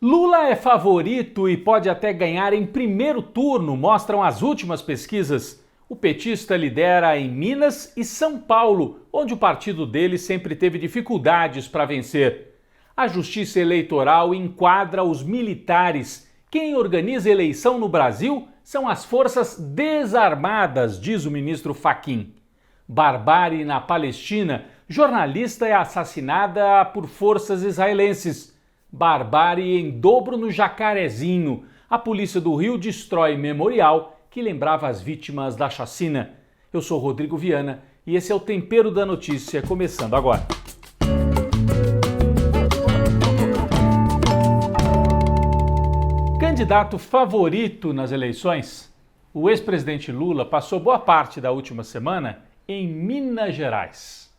Lula é favorito e pode até ganhar em primeiro turno, mostram as últimas pesquisas. O petista lidera em Minas e São Paulo, onde o partido dele sempre teve dificuldades para vencer. A Justiça Eleitoral enquadra os militares. Quem organiza eleição no Brasil são as forças desarmadas, diz o ministro Fachin. Barbárie na Palestina. Jornalista é assassinada por forças israelenses. Barbárie em dobro no Jacarezinho. A polícia do Rio destrói memorial que lembrava as vítimas da chacina. Eu sou Rodrigo Viana e esse é o Tempero da Notícia, começando agora. Candidato favorito nas eleições? O ex-presidente Lula passou boa parte da última semana em Minas Gerais.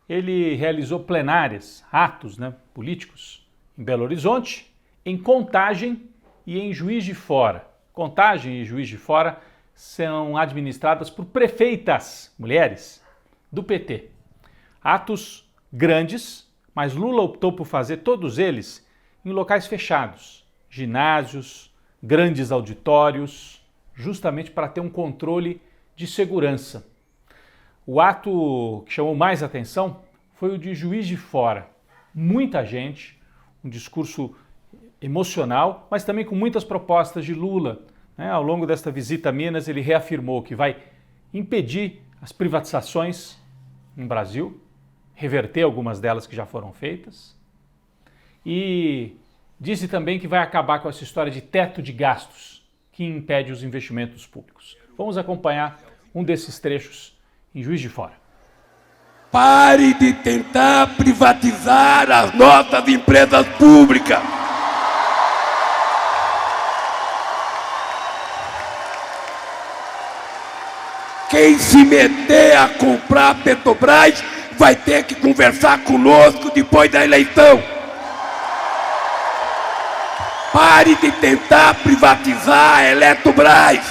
Ele realizou plenárias, atos políticos, em Belo Horizonte, em Contagem e em Juiz de Fora. Contagem e Juiz de Fora são administradas por prefeitas, mulheres, do PT. Atos grandes, mas Lula optou por fazer todos eles em locais fechados, ginásios, grandes auditórios, justamente para ter um controle de segurança. O ato que chamou mais atenção foi o de Juiz de Fora. Muita gente, um discurso emocional, mas também com muitas propostas de Lula. Ao longo desta visita a Minas, ele reafirmou que vai impedir as privatizações no Brasil, reverter algumas delas que já foram feitas, e disse também que vai acabar com essa história de teto de gastos que impede os investimentos públicos. Vamos acompanhar um desses trechos em Juiz de Fora. Pare de tentar privatizar as nossas empresas públicas. Quem se meter a comprar a Petrobras vai ter que conversar conosco depois da eleição. Pare de tentar privatizar a Eletrobras.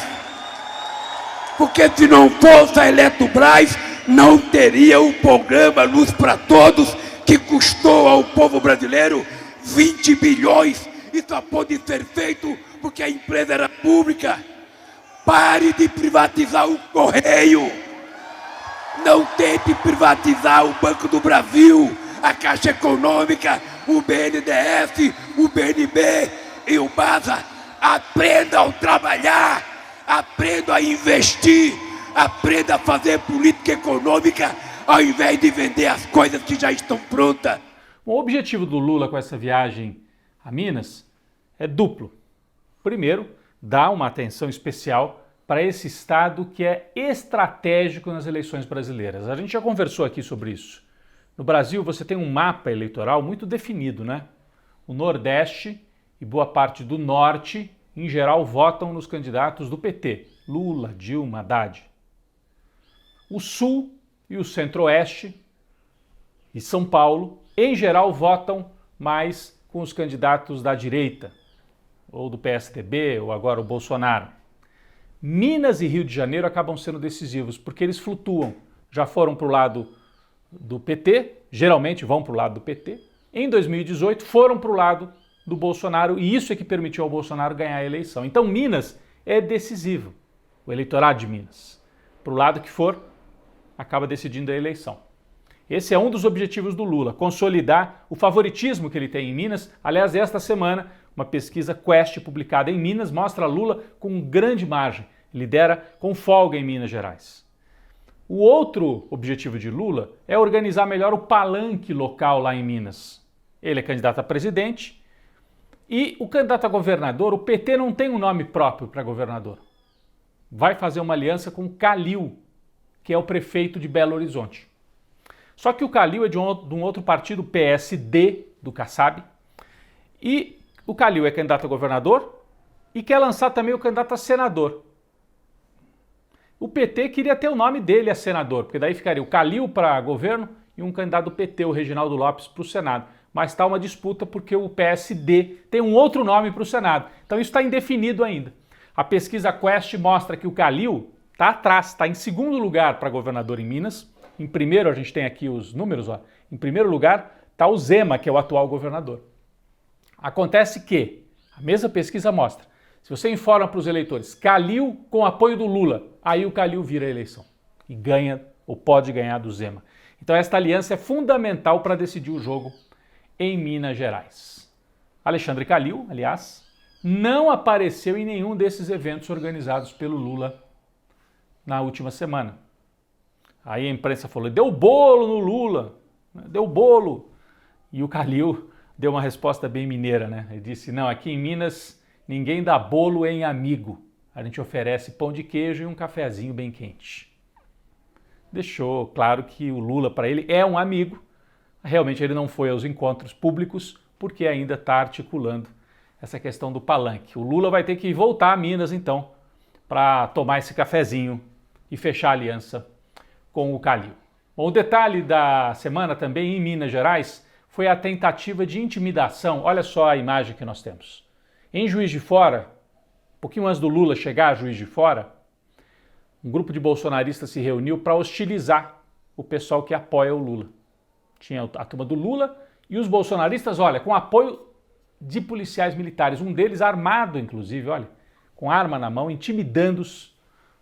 Porque se não fosse a Eletrobras, não teria o programa Luz para Todos, que custou ao povo brasileiro 20 bilhões e só pôde ser feito porque a empresa era pública. Pare de privatizar o Correio. Não tente privatizar o Banco do Brasil, a Caixa Econômica, o BNDES, o BNB e o BASA. Aprendam a trabalhar, aprendam a investir. Aprenda a fazer política econômica ao invés de vender as coisas que já estão prontas. O objetivo do Lula com essa viagem a Minas é duplo. Primeiro, dar uma atenção especial para esse estado que é estratégico nas eleições brasileiras. A gente já conversou aqui sobre isso. No Brasil você tem um mapa eleitoral muito definido, O Nordeste e boa parte do Norte, em geral, votam nos candidatos do PT. Lula, Dilma, Haddad. O Sul e o Centro-Oeste e São Paulo, em geral, votam mais com os candidatos da direita, ou do PSDB, ou agora o Bolsonaro. Minas e Rio de Janeiro acabam sendo decisivos, porque eles flutuam. Já foram para o lado do PT, geralmente vão para o lado do PT. Em 2018 foram para o lado do Bolsonaro, e isso é que permitiu ao Bolsonaro ganhar a eleição. Então Minas é decisivo, o eleitorado de Minas. Para o lado que for, acaba decidindo a eleição. Esse é um dos objetivos do Lula, consolidar o favoritismo que ele tem em Minas. Aliás, esta semana, uma pesquisa Quest publicada em Minas mostra Lula com grande margem, lidera com folga em Minas Gerais. O outro objetivo de Lula é organizar melhor o palanque local lá em Minas. Ele é candidato a presidente e o candidato a governador, o PT não tem um nome próprio para governador. Vai fazer uma aliança com Calil, que é o prefeito de Belo Horizonte. Só que o Calil é de um outro partido, PSD, do Kassab, e o Calil é candidato a governador e quer lançar também o candidato a senador. O PT queria ter o nome dele a senador, porque daí ficaria o Calil para governo e um candidato do PT, o Reginaldo Lopes, para o Senado. Mas está uma disputa porque o PSD tem um outro nome para o Senado. Então isso está indefinido ainda. A pesquisa Quest mostra que o Calil está atrás, está em segundo lugar para governador em Minas. Em primeiro, a gente tem aqui os números, em primeiro lugar está o Zema, que é o atual governador. Acontece que a mesma pesquisa mostra, se você informa para os eleitores, Calil com apoio do Lula, aí o Calil vira a eleição e ganha ou pode ganhar do Zema. Então esta aliança é fundamental para decidir o jogo em Minas Gerais. Alexandre Calil, aliás, não apareceu em nenhum desses eventos organizados pelo Lula na última semana. Aí a imprensa falou, deu bolo no Lula, deu bolo. E o Calil deu uma resposta bem mineira, né? Ele disse, não, aqui em Minas ninguém dá bolo em amigo. A gente oferece pão de queijo e um cafezinho bem quente. Deixou claro que o Lula, para ele, é um amigo. Realmente ele não foi aos encontros públicos porque ainda está articulando essa questão do palanque. O Lula vai ter que voltar a Minas, então, para tomar esse cafezinho e fechar a aliança com o Calil. Bom, o detalhe da semana também em Minas Gerais foi a tentativa de intimidação. Olha só a imagem que nós temos. Em Juiz de Fora, um pouquinho antes do Lula chegar a Juiz de Fora, um grupo de bolsonaristas se reuniu para hostilizar o pessoal que apoia o Lula. Tinha a turma do Lula e os bolsonaristas, olha, com apoio de policiais militares, um deles armado, inclusive, olha, com arma na mão, intimidando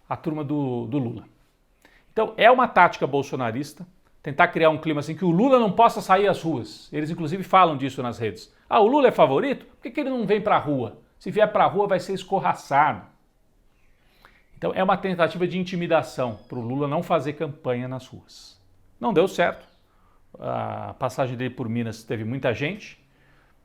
a turma do Lula. Então, é uma tática bolsonarista tentar criar um clima assim que o Lula não possa sair às ruas. Eles, inclusive, falam disso nas redes. Ah, o Lula é favorito? Por que ele não vem para a rua? Se vier para a rua, vai ser escorraçado. Então, é uma tentativa de intimidação para o Lula não fazer campanha nas ruas. Não deu certo. A passagem dele por Minas teve muita gente,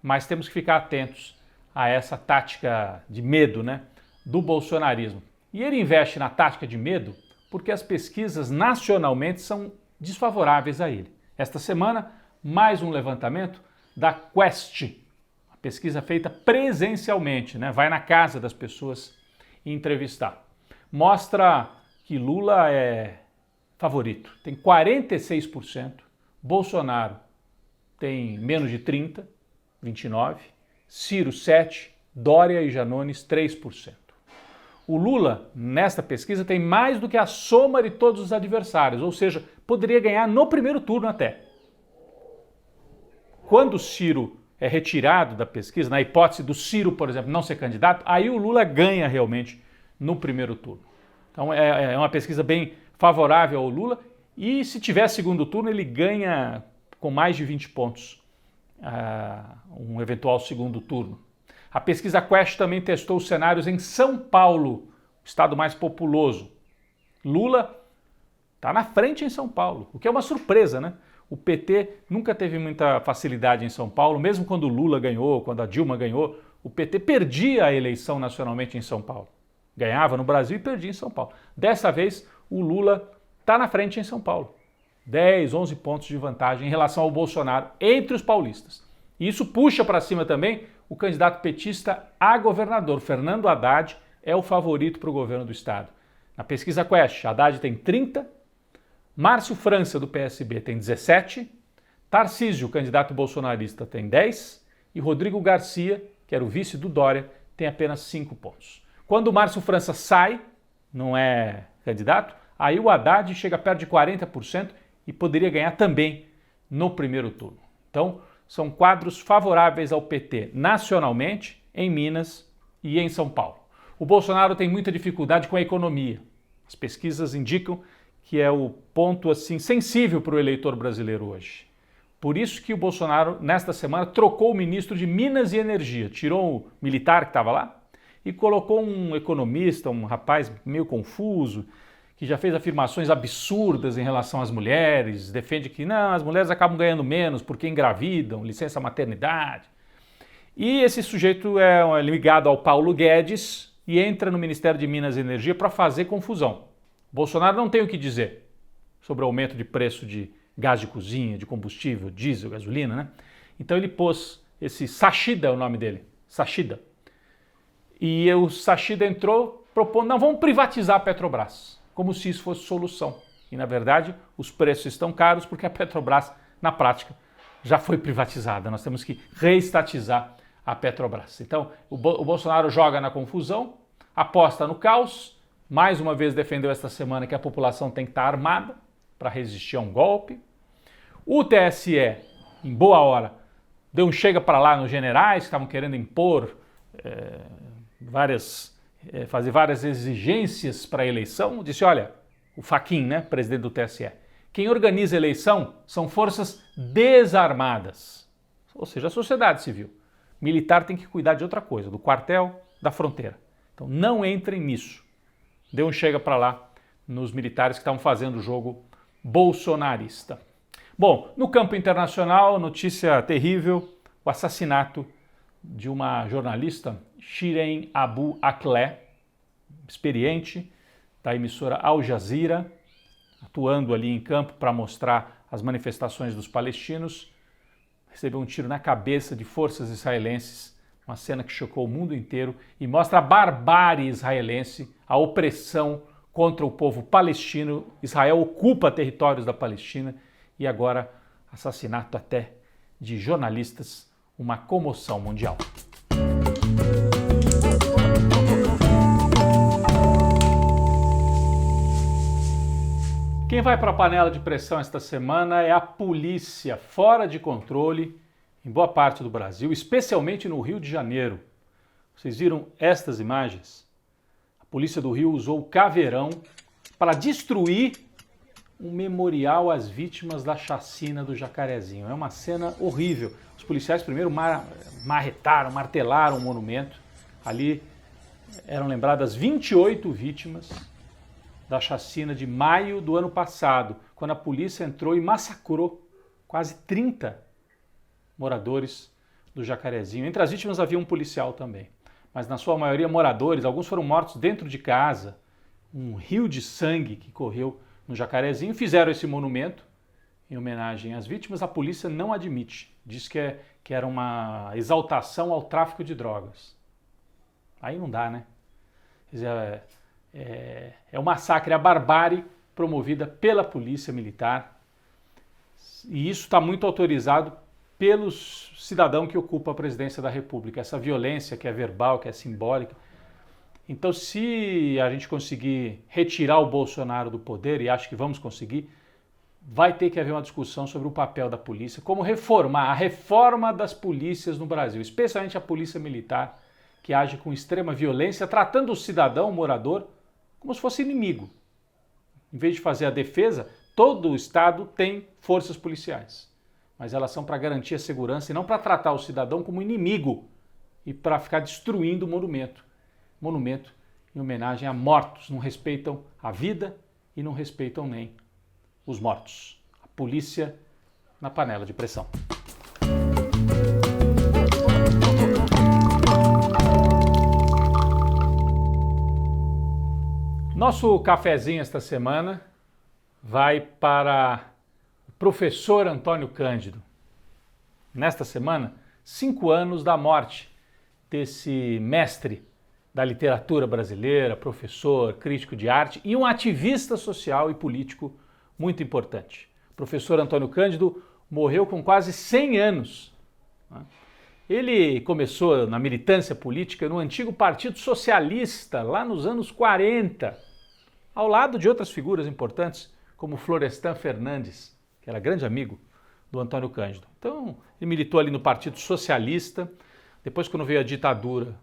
mas temos que ficar atentos a essa tática de medo, né, do bolsonarismo. E ele investe na tática de medo porque as pesquisas nacionalmente são desfavoráveis a ele. Esta semana, mais um levantamento da Quest, a pesquisa feita presencialmente, né, vai na casa das pessoas e entrevistar. Mostra que Lula é favorito, tem 46%, Bolsonaro tem menos de 30%, 29%, Ciro 7%, Dória e Janones 3%. O Lula, nesta pesquisa, tem mais do que a soma de todos os adversários, ou seja, poderia ganhar no primeiro turno até. Quando o Ciro é retirado da pesquisa, na hipótese do Ciro, por exemplo, não ser candidato, aí o Lula ganha realmente no primeiro turno. Então é uma pesquisa bem favorável ao Lula e se tiver segundo turno ele ganha com mais de 20 pontos um eventual segundo turno. A pesquisa Quest também testou os cenários em São Paulo, o estado mais populoso. Lula está na frente em São Paulo, o que é uma surpresa, né? O PT nunca teve muita facilidade em São Paulo, mesmo quando o Lula ganhou, quando a Dilma ganhou, o PT perdia a eleição nacionalmente em São Paulo. Ganhava no Brasil e perdia em São Paulo. Dessa vez, o Lula está na frente em São Paulo. 10, 11 pontos de vantagem em relação ao Bolsonaro entre os paulistas. E isso puxa para cima também o candidato petista a governador. Fernando Haddad é o favorito para o governo do estado. Na pesquisa Quest, Haddad tem 30%, Márcio França, do PSB, tem 17%, Tarcísio, candidato bolsonarista, tem 10% e Rodrigo Garcia, que era o vice do Dória, tem apenas 5 pontos. Quando o Márcio França sai, não é candidato, aí o Haddad chega perto de 40% e poderia ganhar também no primeiro turno. Então, são quadros favoráveis ao PT nacionalmente, em Minas e em São Paulo. O Bolsonaro tem muita dificuldade com a economia. As pesquisas indicam que é o ponto assim sensível para o eleitor brasileiro hoje. Por isso que o Bolsonaro, nesta semana, trocou o ministro de Minas e Energia, tirou o militar que estava lá e colocou um economista, um rapaz meio confuso, que já fez afirmações absurdas em relação às mulheres, defende que não, as mulheres acabam ganhando menos porque engravidam, licença maternidade. E esse sujeito é ligado ao Paulo Guedes e entra no Ministério de Minas e Energia para fazer confusão. Bolsonaro não tem o que dizer sobre o aumento de preço de gás de cozinha, de combustível, diesel, gasolina, né? Então ele pôs esse Sachida, é o nome dele, Sachida. E o Sachida entrou propondo, não, vamos privatizar a Petrobras, como se isso fosse solução. E na verdade os preços estão caros porque a Petrobras, na prática, já foi privatizada. Nós temos que reestatizar a Petrobras. Então o Bolsonaro joga na confusão, aposta no caos, mais uma vez defendeu esta semana que a população tem que estar armada para resistir a um golpe. O TSE, em boa hora, deu um chega para lá nos generais que estavam querendo impor fazer várias exigências para a eleição. Disse, olha, o Fachin, né, presidente do TSE, quem organiza a eleição são forças desarmadas, ou seja, a sociedade civil. Militar tem que cuidar de outra coisa, do quartel, da fronteira. Então não entrem nisso. Deu um chega para lá nos militares que estavam fazendo o jogo bolsonarista. Bom, no campo internacional, notícia terrível, o assassinato de uma jornalista, Shireen Abu Akleh, experiente, da emissora Al Jazeera, atuando ali em campo para mostrar as manifestações dos palestinos, recebeu um tiro na cabeça de forças israelenses, uma cena que chocou o mundo inteiro e mostra a barbárie israelense, a opressão contra o povo palestino. Israel ocupa territórios da Palestina e agora assassinato até de jornalistas, uma comoção mundial. Quem vai para a panela de pressão esta semana é a polícia, fora de controle em boa parte do Brasil, especialmente no Rio de Janeiro. Vocês viram estas imagens? A polícia do Rio usou o caveirão para destruir um memorial às vítimas da chacina do Jacarezinho. É uma cena horrível. Os policiais primeiro martelaram o monumento. Ali eram lembradas 28 vítimas da chacina de maio do ano passado, quando a polícia entrou e massacrou quase 30 moradores do Jacarezinho. Entre as vítimas havia um policial também, mas na sua maioria moradores, alguns foram mortos dentro de casa. Um rio de sangue que correu no Jacarezinho. Fizeram esse monumento em homenagem às vítimas. A polícia não admite, diz que era uma exaltação ao tráfico de drogas. Aí não dá, né? Quer dizer, é um massacre, a barbárie promovida pela polícia militar, e isso está muito autorizado pelo cidadão que ocupa a presidência da República, essa violência que é verbal, que é simbólica. Então, se a gente conseguir retirar o Bolsonaro do poder, e acho que vamos conseguir, vai ter que haver uma discussão sobre o papel da polícia, como reformar a reforma das polícias no Brasil, especialmente a polícia militar, que age com extrema violência, tratando o cidadão, o morador, como se fosse inimigo. Em vez de fazer a defesa, todo o Estado tem forças policiais, mas elas são para garantir a segurança e não para tratar o cidadão como inimigo e para ficar destruindo o monumento. Monumento em homenagem a mortos, não respeitam a vida e não respeitam nem os mortos. A polícia na panela de pressão. Nosso cafezinho esta semana vai para o professor Antônio Cândido. Nesta semana, 5 anos da morte desse mestre da literatura brasileira, professor, crítico de arte e um ativista social e político muito importante. O professor Antônio Cândido morreu com quase 100 anos. Ele começou na militância política no antigo Partido Socialista, lá nos anos 40, ao lado de outras figuras importantes, como Florestan Fernandes, que era grande amigo do Antônio Cândido. Então, ele militou ali no Partido Socialista. Depois, quando veio a ditadura,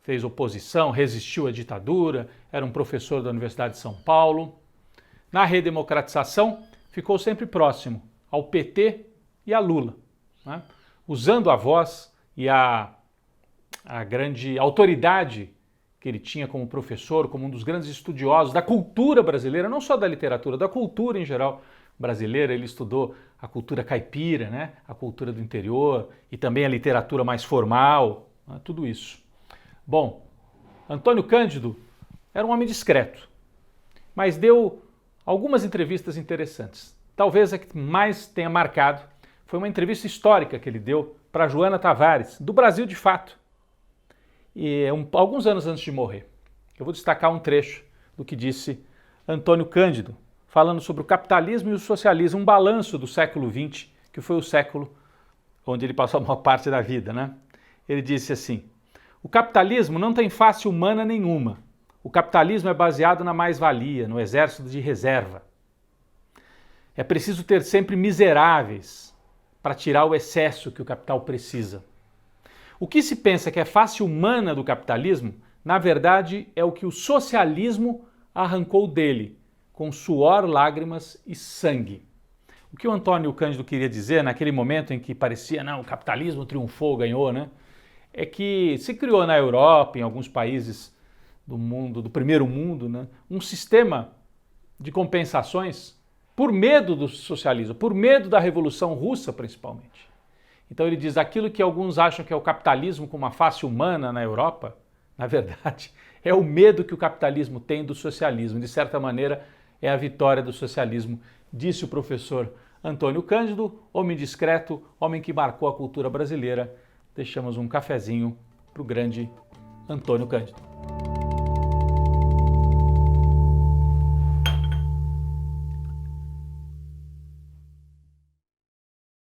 fez oposição, resistiu à ditadura, era um professor da Universidade de São Paulo. Na redemocratização, ficou sempre próximo ao PT e a Lula, né? Usando a voz e a grande autoridade que ele tinha como professor, como um dos grandes estudiosos da cultura brasileira, não só da literatura, da cultura em geral brasileira. Ele estudou a cultura caipira, né? A cultura do interior e também a literatura mais formal, né? Tudo isso. Bom, Antônio Cândido era um homem discreto, mas deu algumas entrevistas interessantes. Talvez a que mais tenha marcado foi uma entrevista histórica que ele deu para Joana Tavares, do Brasil de Fato, e alguns anos antes de morrer. Eu vou destacar um trecho do que disse Antônio Cândido, falando sobre o capitalismo e o socialismo, um balanço do século XX, que foi o século onde ele passou a maior parte da vida, né? Ele disse assim: o capitalismo não tem face humana nenhuma. O capitalismo é baseado na mais-valia, no exército de reserva. É preciso ter sempre miseráveis para tirar o excesso que o capital precisa. O que se pensa que é face humana do capitalismo, na verdade, é o que o socialismo arrancou dele, com suor, lágrimas e sangue. O que o Antônio Cândido queria dizer naquele momento em que parecia, não, o capitalismo triunfou, ganhou, né? É que se criou na Europa, em alguns países do mundo, do primeiro mundo, né, um sistema de compensações por medo do socialismo, por medo da Revolução Russa, principalmente. Então ele diz, aquilo que alguns acham que é o capitalismo com uma face humana na Europa, na verdade, é o medo que o capitalismo tem do socialismo. De certa maneira, é a vitória do socialismo, disse o professor Antônio Cândido, homem discreto, homem que marcou a cultura brasileira. Deixamos um cafezinho para o grande Antônio Cândido.